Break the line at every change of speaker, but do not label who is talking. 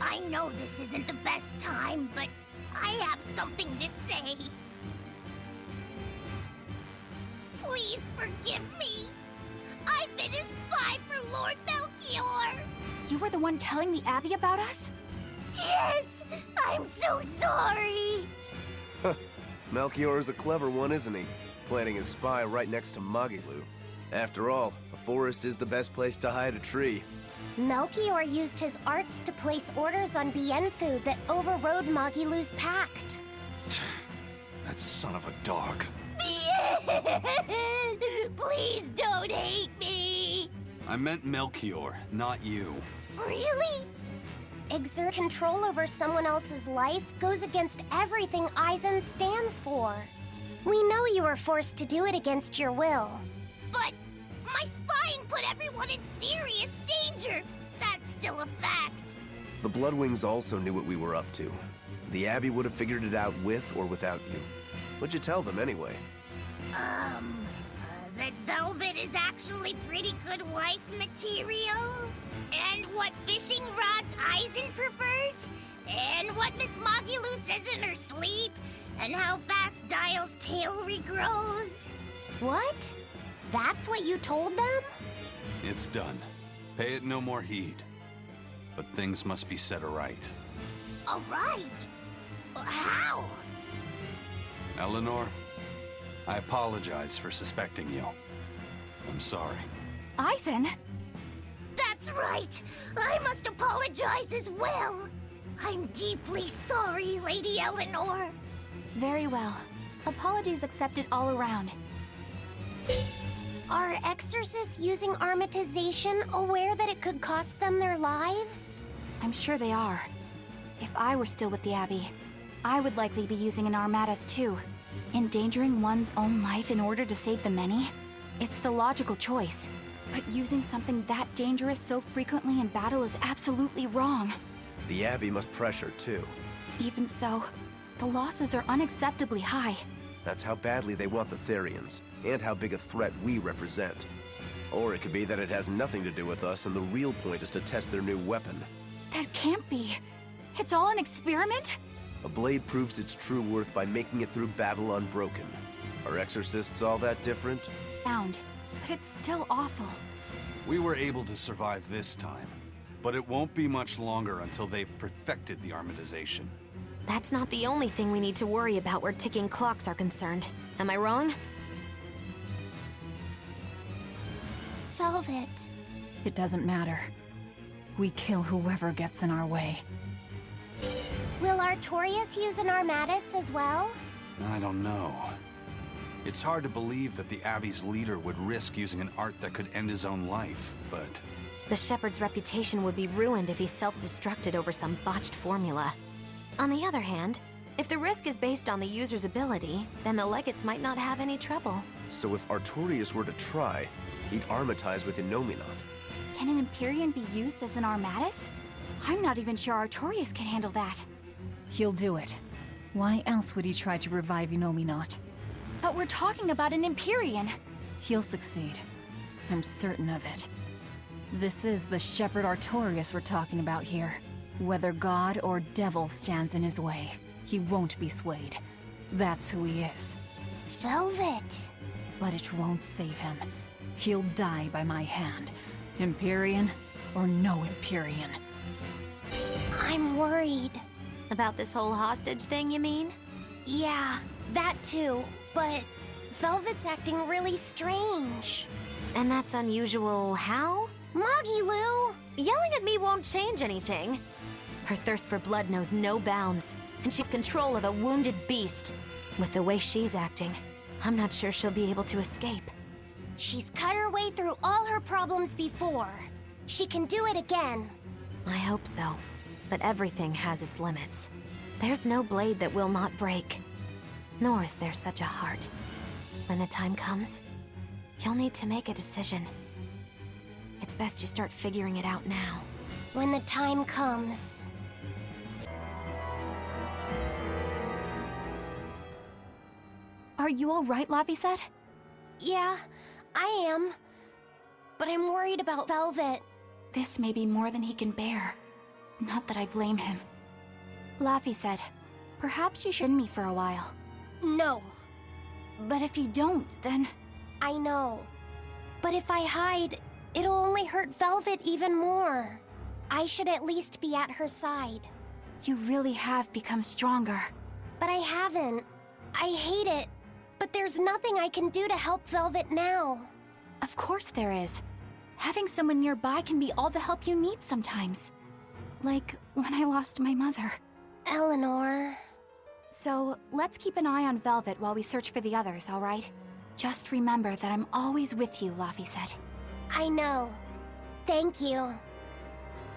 I know this isn't the best time, but I have something to say. Please forgive me. I've been a spy for Lord Melchior.
You were the one telling the Abbey about us?
Yes, I'm so sorry.
Melchior is a clever one, isn't he? Planting his spy right next to Magilu. After all, a forest is the best place to hide a tree.
Melchior used his arts to place orders on Bienfu that overrode Magilu's pact.
That son of a dog.
Please don't hate me.
I meant Melchior, not you.
Really?
Exert control over someone else's life goes against everything Aizen stands for. We know you were forced to do it against your will.
But my spying put everyone in serious danger. That's still a fact.
The Bloodwings also knew what we were up to. The Abbey would have figured it out with or without you. What'd you tell them anyway?
That Velvet is actually pretty good wife material? And what fishing rods Aizen prefers? And what Miss Magilu says in her sleep? And how fast Dial's tail regrows?
What? That's what you told them?
It's done. Pay it no more heed. But things must be set aright.
All right. How?
Eleanor, I apologize for suspecting you. I'm sorry.
Aizen?
That's right! I must apologize as well! I'm deeply sorry, Lady Eleanor.
Very well. Apologies accepted all around.
Are exorcists using armatization aware that it could cost them their lives?
I'm sure they are. If I were still with the Abbey, I would likely be using an armatus too. Endangering one's own life in order to save the many? It's the logical choice. But using something that dangerous so frequently in battle is absolutely wrong.
The Abbey must pressure too.
Even so, the losses are unacceptably high.
That's how badly they want the Therians, and how big a threat we represent. Or it could be that it has nothing to do with us and the real point is to test their new weapon.
That can't be. It's all an experiment?
A blade proves its true worth by making it through battle unbroken. Are exorcists all that different?
Sound, but it's still awful.
We were able to survive this time, but it won't be much longer until they've perfected the armatization.
That's not the only thing we need to worry about where ticking clocks are concerned. Am I wrong?
Velvet.
It doesn't matter. We kill whoever gets in our way.
Will Artorias use an armatus as well?
I don't know. It's hard to believe that the Abbey's leader would risk using an art that could end his own life, but...
The Shepherd's reputation would be ruined if he self-destructed over some botched formula. On the other hand, if the risk is based on the user's ability, then the Legates might not have any trouble.
So if Artorias were to try, he'd armatize with Innominat.
Can an Empyrean be used as an armatus? I'm not even sure Artorias can handle that.
He'll do it. Why else would he try to revive Innominat?
But we're talking about an Empyrean.
He'll succeed. I'm certain of it. This is the Shepherd Artorias we're talking about here. Whether God or devil stands in his way, he won't be swayed. That's who he is.
Velvet.
But it won't save him. He'll die by my hand. Empyrean or no Empyrean.
I'm worried.
About this whole hostage thing, you mean?
Yeah, that too. But Velvet's acting really strange.
And that's unusual how?
Magilu!
Yelling at me won't change anything. Her thirst for blood knows no bounds, and she's control of a wounded beast. With the way she's acting, I'm not sure she'll be able to escape.
She's cut her way through all her problems before. She can do it again.
I hope so, but everything has its limits. There's no blade that will not break, nor is there such a heart. When the time comes, you'll need to make a decision. It's best you start figuring it out now.
When the time comes.
Are you all right, Lavisette?
Yeah, I am. But I'm worried about Velvet.
This may be more than he can bear. Not that I blame him. Laffy said, perhaps you should me for a while.
No.
But if you don't, then...
I know. But if I hide, it'll only hurt Velvet even more. I should at least be at her side.
You really have become stronger.
But I haven't. I hate it. But there's nothing I can do to help Velvet now.
Of course there is. Having someone nearby can be all the help you need sometimes. Like when I lost my mother.
Eleanor...
So, let's keep an eye on Velvet while we search for the others, alright? Just remember that I'm always with you, Laffy said.
I know. Thank you.